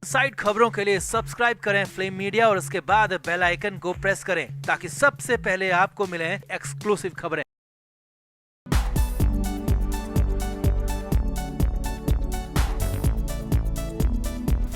Side खबरों के लिए सब्सक्राइब करें फ्लेम मीडिया और उसके बाद बेल आइकन को प्रेस करें ताकि सबसे पहले आपको मिले एक्सक्लूसिव खबरें।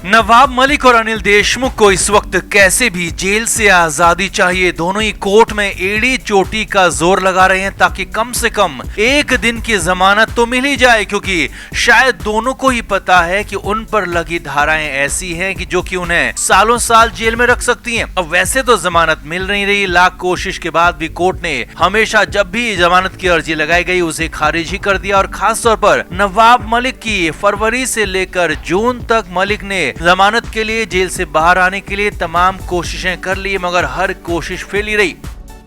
नवाब मलिक और अनिल देशमुख को इस वक्त कैसे भी जेल से आजादी चाहिए। दोनों ही कोर्ट में एड़ी चोटी का जोर लगा रहे हैं ताकि कम से कम एक दिन की जमानत तो मिल ही जाए, क्योंकि शायद दोनों को ही पता है कि उन पर लगी धाराएं ऐसी हैं कि जो कि उन्हें सालों साल जेल में रख सकती हैं। अब वैसे तो जमानत मिल नहीं रही, लाख कोशिश के बाद भी कोर्ट ने हमेशा जब भी जमानत की अर्जी लगाई गई उसे खारिज ही कर दिया। और खास तौर पर नवाब मलिक की फरवरी से लेकर जून तक मलिक ने जमानत के लिए जेल से बाहर आने के लिए तमाम कोशिशें कर ली, मगर हर कोशिश फेल ही रही।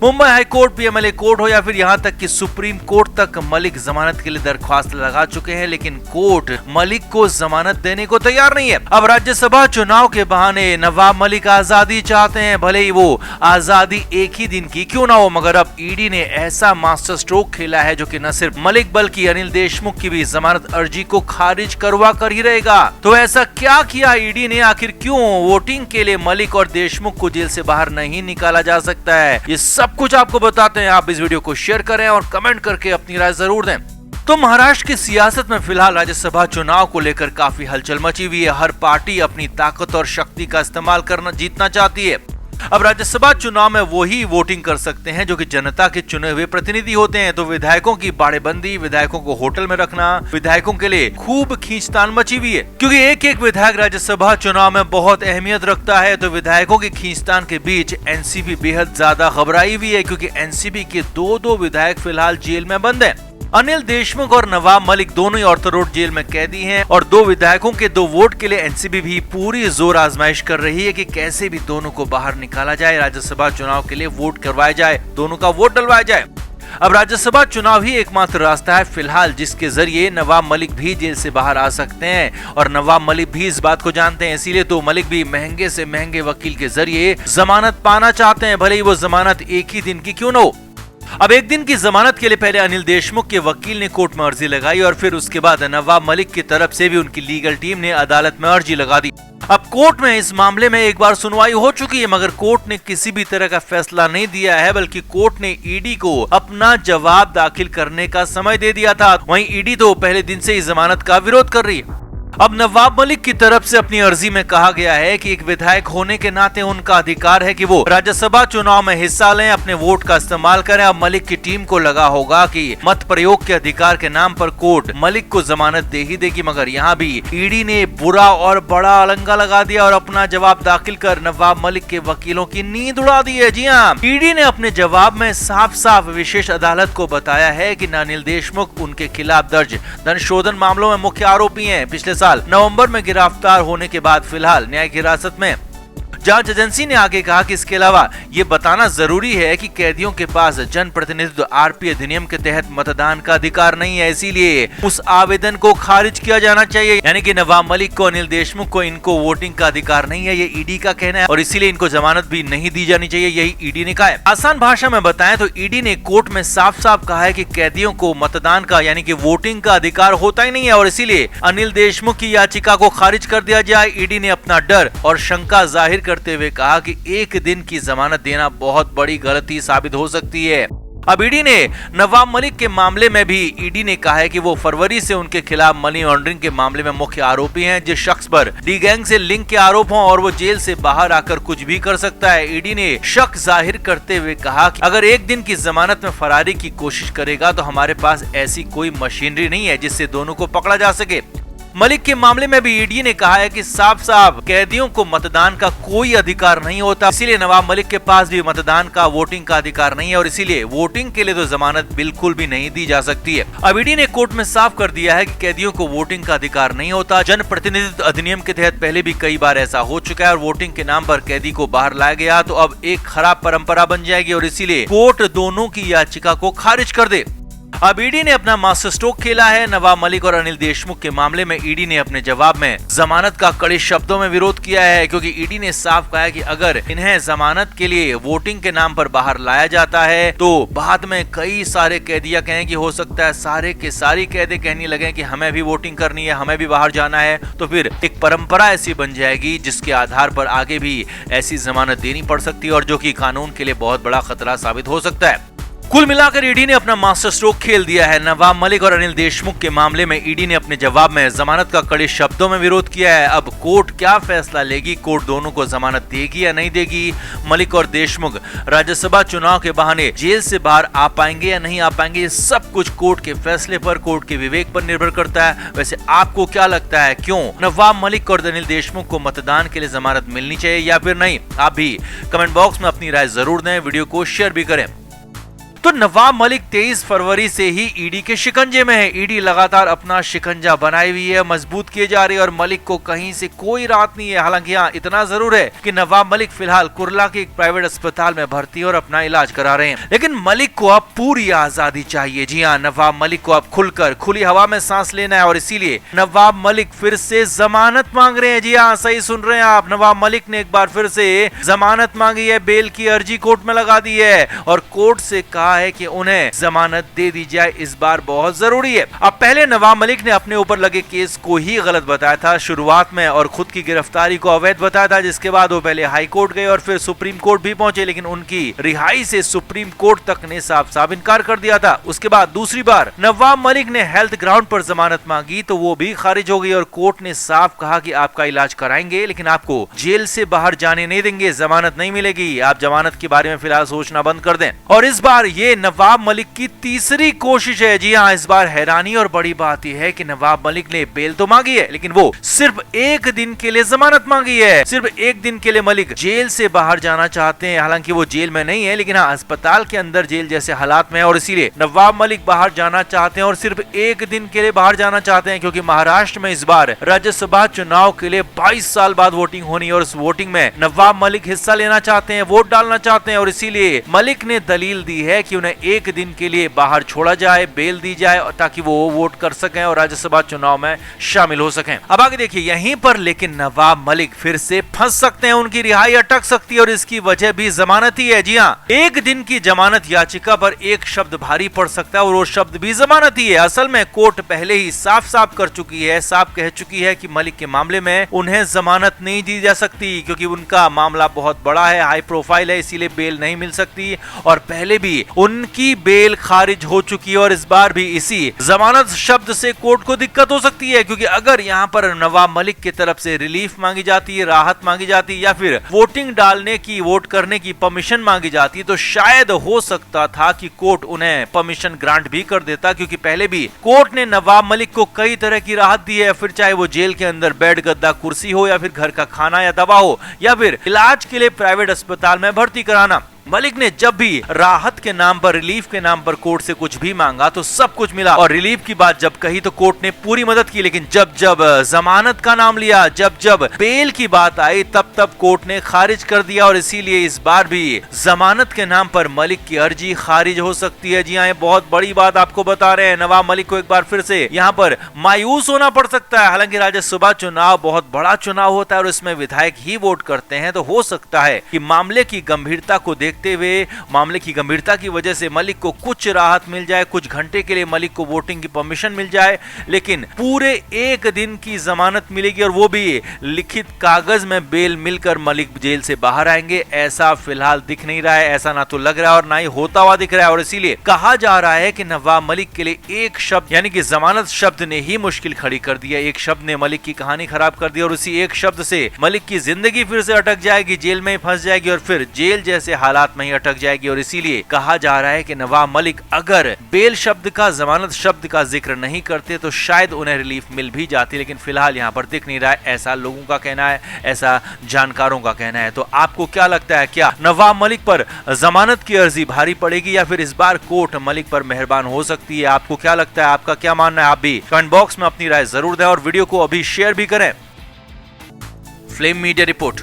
Mumbai high court, PMLA court हो या फिर यहां तक कि सुप्रीम कोर्ट तक मलिक जमानत के लिए दरख्वास्त लगा चुके हैं, लेकिन कोर्ट मलिक को जमानत देने को तैयार नहीं है। अब राज्यसभा चुनाव के बहाने नवाब मलिक आजादी चाहते हैं, भले ही वो आजादी एक ही दिन की क्यों ना हो, मगर अब ईडी ने ऐसा मास्टर स्ट्रोक खेला है जो कि न सिर्फ मलिक बल्कि अनिल देशमुख की भी जमानत अर्जी को खारिज करवा कर ही रहेगा। तो ऐसा क्या किया ईडी ने, आखिर क्यों वोटिंग के लिए मलिक और देशमुख को जेल से बाहर नहीं निकाला जा सकता है, ये सब कुछ आपको बताते हैं। आप इस वीडियो को शेयर करें और कमेंट करके अपनी राय जरूर दें। तो महाराष्ट्र की सियासत में फिलहाल राज्यसभा चुनाव को लेकर काफी हलचल मची हुई है। हर पार्टी अपनी ताकत और शक्ति का इस्तेमाल करना जीतना चाहती है। अब राज्यसभा चुनाव में वही वोटिंग कर सकते हैं जो कि जनता के चुने हुए प्रतिनिधि होते हैं। तो विधायकों की बाड़ेबंदी, विधायकों को होटल में रखना, विधायकों के लिए खूब खींचतान मची हुई है, क्योंकि एक एक विधायक राज्यसभा चुनाव में बहुत अहमियत रखता है। तो विधायकों की खींचतान के बीच एनसीपी बेहद ज्यादा घबराई हुई है, क्योंकि एनसीपी के दो विधायक फिलहाल जेल में बंद हैं। अनिल देशमुख और नवाब मलिक दोनों ही ऑर्थो रोड जेल में कैदी हैं और दो विधायकों के 2 वोट के लिए एनसीपी भी पूरी जोर आजमाइश कर रही है कि कैसे भी दोनों को बाहर निकाला जाए, राज्यसभा चुनाव के लिए वोट करवाया जाए, दोनों का वोट डलवाया जाए। अब राज्यसभा चुनाव ही एकमात्र रास्ता है फिलहाल जिसके जरिए नवाब मलिक भी जेल से बाहर आ सकते हैं, और नवाब मलिक भी इस बात को जानते हैं। इसीलिए तो मलिक भी महंगे से महंगे वकील के जरिए जमानत पाना चाहते हैं, भले ही वो जमानत एक ही दिन की क्यों न हो। अब एक दिन की जमानत के लिए पहले अनिल देशमुख के वकील ने कोर्ट में अर्जी लगाई और फिर उसके बाद नवाब मलिक की तरफ से भी उनकी लीगल टीम ने अदालत में अर्जी लगा दी। अब कोर्ट में इस मामले में एक बार सुनवाई हो चुकी है, मगर कोर्ट ने किसी भी तरह का फैसला नहीं दिया है, बल्कि कोर्ट ने ईडी को अपना जवाब दाखिल करने का समय दे दिया था। वहीं ईडी तो पहले दिन से ही जमानत का विरोध कर रही है। अब नवाब मलिक की तरफ से अपनी अर्जी में कहा गया है कि एक विधायक होने के नाते उनका अधिकार है कि वो राज्यसभा चुनाव में हिस्सा लें, अपने वोट का इस्तेमाल करें। अब मलिक की टीम को लगा होगा कि मत प्रयोग के अधिकार के नाम पर कोर्ट मलिक को जमानत दे ही देगी, मगर यहाँ भी ईडी ने बुरा और बड़ा अलंगा लगा दिया और अपना जवाब दाखिल कर नवाब मलिक के वकीलों की नींद उड़ा दी है। जी हाँ, ईडी ने अपने जवाब में साफ साफ विशेष अदालत को बताया है कि अनिल देशमुख उनके खिलाफ दर्ज धन शोधन मामलों में मुख्य आरोपी हैं। पिछले साल नवंबर में गिरफ्तार होने के बाद फिलहाल न्यायिक हिरासत में। जांच एजेंसी ने आगे कहा कि इसके अलावा ये बताना जरूरी है कि कैदियों के पास जन प्रतिनिधित्व आरपी अधिनियम के तहत मतदान का अधिकार नहीं है, इसीलिए उस आवेदन को खारिज किया जाना चाहिए। यानी कि नवाब मलिक को, अनिल देशमुख को, इनको वोटिंग का अधिकार नहीं है, ये ईडी का कहना है, और इसीलिए इनको जमानत भी नहीं दी जानी चाहिए, यही ईडी ने कहा है। आसान भाषा में बताएं तो ईडी ने कोर्ट में साफ साफ कहा है कि कैदियों को मतदान का यानी कि वोटिंग का अधिकार होता ही नहीं है, और इसीलिए अनिल देशमुख की याचिका को खारिज कर दिया जाए। ईडी ने अपना डर और शंका जाहिर करते हुए कहा कि एक दिन की जमानत देना बहुत बड़ी गलती साबित हो सकती है। अब ईडी ने नवाब मलिक के मामले में भी ईडी ने कहा है कि वो फरवरी से उनके खिलाफ मनी लॉन्ड्रिंग के मामले में मुख्य आरोपी हैं। जिस शख्स पर डी गैंग से लिंक के आरोप हों और वो जेल से बाहर आकर कुछ भी कर सकता है। ईडी ने शक जाहिर करते हुए कहा कि अगर एक दिन की जमानत में फरारी की कोशिश करेगा तो हमारे पास ऐसी कोई मशीनरी नहीं है जिससे दोनों को पकड़ा जा सके। मलिक के मामले में भी ईडी ने कहा है कि साफ साफ कैदियों को मतदान का कोई अधिकार नहीं होता, इसीलिए नवाब मलिक के पास भी मतदान का, वोटिंग का अधिकार नहीं है, और इसीलिए वोटिंग के लिए तो जमानत बिल्कुल भी नहीं दी जा सकती है। अब ईडी ने कोर्ट में साफ कर दिया है कि कैदियों को वोटिंग का अधिकार नहीं होता। जन प्रतिनिधित्व अधिनियम के तहत पहले भी कई बार ऐसा हो चुका है और वोटिंग के नाम पर कैदी को बाहर लाया गया तो अब एक खराब परंपरा बन जाएगी, और इसीलिए कोर्ट दोनों की याचिका को खारिज कर दे। अब ईडी ने अपना मास्टर स्ट्रोक खेला है। नवाब मलिक और अनिल देशमुख के मामले में ईडी ने अपने जवाब में जमानत का कड़े शब्दों में विरोध किया है, क्योंकि ईडी ने साफ कहा है कि अगर इन्हें जमानत के लिए वोटिंग के नाम पर बाहर लाया जाता है तो बाद में कई सारे कैदियां कहें कि हो सकता है सारे के सारी कैदी कहने लगे कि हमें भी वोटिंग करनी है, हमें भी बाहर जाना है, तो फिर एक परंपरा ऐसी बन जाएगी जिसके आधार पर आगे भी ऐसी जमानत देनी पड़ सकती है और जो कि कानून के लिए बहुत बड़ा खतरा साबित हो सकता है। कुल मिलाकर ईडी ने अपना मास्टर स्ट्रोक खेल दिया है। नवाब मलिक और अनिल देशमुख के मामले में ईडी ने अपने जवाब में जमानत का कड़े शब्दों में विरोध किया है। अब कोर्ट क्या फैसला लेगी, कोर्ट दोनों को जमानत देगी या नहीं देगी, मलिक और देशमुख राज्यसभा चुनाव के बहाने जेल से बाहर आ पाएंगे या नहीं आ पाएंगे, ये सब कुछ कोर्ट के फैसले पर, कोर्ट के विवेक पर निर्भर करता है। वैसे आपको क्या लगता है, क्यों नवाब मलिक और अनिल देशमुख को मतदान के लिए जमानत मिलनी चाहिए या फिर नहीं? आप भी कमेंट बॉक्स में अपनी राय जरूर दें, वीडियो को शेयर भी करें। तो नवाब मलिक 23 फरवरी से ही ईडी के शिकंजे में है। ईडी लगातार अपना शिकंजा बनाई हुई है, मजबूत किए जा रही है और मलिक को कहीं से कोई राहत नहीं है। हालांकि हाँ, इतना जरूर है कि नवाब मलिक फिलहाल कुर्ला के एक प्राइवेट अस्पताल में भर्ती है और अपना इलाज करा रहे हैं, लेकिन मलिक को अब पूरी आजादी चाहिए। जी हाँ, नवाब मलिक को अब खुलकर खुली हवा में सांस लेना है और इसीलिए नवाब मलिक फिर से जमानत मांग रहे हैं। जी हाँ, सही सुन रहे हैं आप, नवाब मलिक ने एक बार फिर से जमानत मांगी है, बेल की अर्जी कोर्ट में लगा दी है और कोर्ट से कहा है कि उन्हें जमानत दे दी जाए, इस बार बहुत जरूरी है। अब पहले नवाब मलिक ने अपने ऊपर लगे केस को ही गलत बताया था शुरुआत में और खुद की गिरफ्तारी को अवैध बताया था, जिसके बाद वो पहले हाई कोर्ट गए और फिर सुप्रीम कोर्ट भी पहुंचे, लेकिन उनकी रिहाई से सुप्रीम कोर्ट तक ने साफ साफ इनकार कर दिया था। उसके बाद दूसरी बार नवाब मलिक ने हेल्थ ग्राउंड पर जमानत मांगी तो वो भी खारिज हो गई और कोर्ट ने साफ कहा कि आपका इलाज कराएंगे लेकिन आपको जेल से बाहर जाने नहीं देंगे, जमानत नहीं मिलेगी, आप जमानत के बारे में फिलहाल सोचना बंद कर दें। और इस बार ये नवाब मलिक की तीसरी कोशिश है। जी हाँ, इस बार हैरानी और बड़ी बात यह है कि नवाब मलिक ने बेल तो मांगी है लेकिन वो सिर्फ एक दिन के लिए जमानत मांगी है। सिर्फ एक दिन के लिए मलिक जेल से बाहर जाना चाहते हैं। हालांकि वो जेल में नहीं है लेकिन हाँ, अस्पताल के अंदर जेल जैसे हालात में है और इसीलिए नवाब मलिक बाहर जाना चाहते हैं और सिर्फ एक दिन के लिए बाहर जाना चाहते हैं, क्योंकि महाराष्ट्र में इस बार राज्यसभा चुनाव के लिए 22 साल बाद वोटिंग होनी है और उस वोटिंग में नवाब मलिक हिस्सा लेना चाहते हैं, वोट डालना चाहते हैं और इसीलिए मलिक ने दलील दी है कि उन्हें एक दिन के लिए बाहर छोड़ा जाए, बेल दी जाए ताकि वो वोट कर सकें और राज्यसभा चुनाव में शामिल हो सकें। अब आगे देखिए यहीं पर लेकिन नवाब मलिक फिर से फंस सकते हैं, उनकी रिहाई अटक सकती है और इसकी वजह भी जमानत ही है। जी हाँ, एक दिन की जमानत याचिका पर एक शब्द भारी पड़ सकता है और वो शब्द भी जमानत ही है। असल में कोर्ट पहले ही साफ साफ कर चुकी है, साफ कह चुकी है कि मलिक के मामले में उन्हें जमानत नहीं दी जा सकती, क्योंकि उनका मामला बहुत बड़ा है, हाई प्रोफाइल है, इसीलिए बेल नहीं मिल सकती और पहले भी उनकी बेल खारिज हो चुकी है और इस बार भी इसी जमानत शब्द से कोर्ट को दिक्कत हो सकती है, क्योंकि अगर यहाँ पर नवाब मलिक की तरफ से रिलीफ मांगी जाती है, राहत मांगी जाती है या फिर वोटिंग डालने की, वोट करने की परमिशन मांगी जाती है तो शायद हो सकता था कि कोर्ट उन्हें परमिशन ग्रांट भी कर देता, क्योंकि पहले भी कोर्ट ने नवाब मलिक को कई तरह की राहत दी है, फिर चाहे वो जेल के अंदर बेड, गद्दा, कुर्सी हो या फिर घर का खाना या दवा हो या फिर इलाज के लिए प्राइवेट अस्पताल में भर्ती कराना। मलिक ने जब भी राहत के नाम पर, रिलीफ के नाम पर कोर्ट से कुछ भी मांगा तो सब कुछ मिला और रिलीफ की बात जब कही तो कोर्ट ने पूरी मदद की, लेकिन जब जब जमानत का नाम लिया, जब जब बेल की बात आई तब कोर्ट ने खारिज कर दिया और इसीलिए इस बार भी जमानत के नाम पर मलिक की अर्जी खारिज हो सकती है। जी हाँ, ये बहुत बड़ी बात आपको बता रहे हैं। नवाब मलिक को एक बार फिर से यहाँ पर मायूस होना पड़ सकता है। हालांकि राज्यसभा चुनाव बहुत बड़ा चुनाव होता है और इसमें विधायक ही वोट करते हैं, तो हो सकता है कि मामले की गंभीरता को देखते हुए, मामले की गंभीरता की वजह से मलिक को कुछ राहत मिल जाए, कुछ घंटे के लिए मलिक को वोटिंग की परमिशन मिल जाए, लेकिन पूरे एक दिन की जमानत मिलेगी और वो भी लिखित कागज में बेल मिलकर मलिक जेल से बाहर आएंगे। ऐसा फिलहाल दिख नहीं रहा है, ऐसा ना तो लग रहा है और ना ही होता हुआ दिख रहा है और इसीलिए कहा जा रहा है कि नवाब मलिक के लिए एक शब्द यानी कि जमानत शब्द ने ही मुश्किल खड़ी कर दिया। एक शब्द ने मलिक की कहानी खराब कर दी और उसी एक शब्द से मलिक की जिंदगी फिर से अटक जाएगी, जेल में फंस जाएगी और फिर जेल जैसे हालात में ही अटक जाएगी और इसीलिए कहा जा रहा है कि नवाब मलिक अगर बेल शब्द का, जमानत शब्द का जिक्र नहीं करते तो शायद उन्हें रिलीफ मिल भी जाती, लेकिन फिलहाल यहाँ पर दिख नहीं रहा है। ऐसा लोगों का कहना है, ऐसा जानकारों का कहना है। तो आपको क्या लगता है, क्या नवाब मलिक पर जमानत की अर्जी भारी पड़ेगी या फिर इस बार कोर्ट मलिक पर मेहरबान हो सकती है? आपको क्या लगता है, आपका क्या मानना है? आप भी कमेंट बॉक्स में अपनी राय जरूर दें और वीडियो को अभी शेयर भी करें। Flame media report.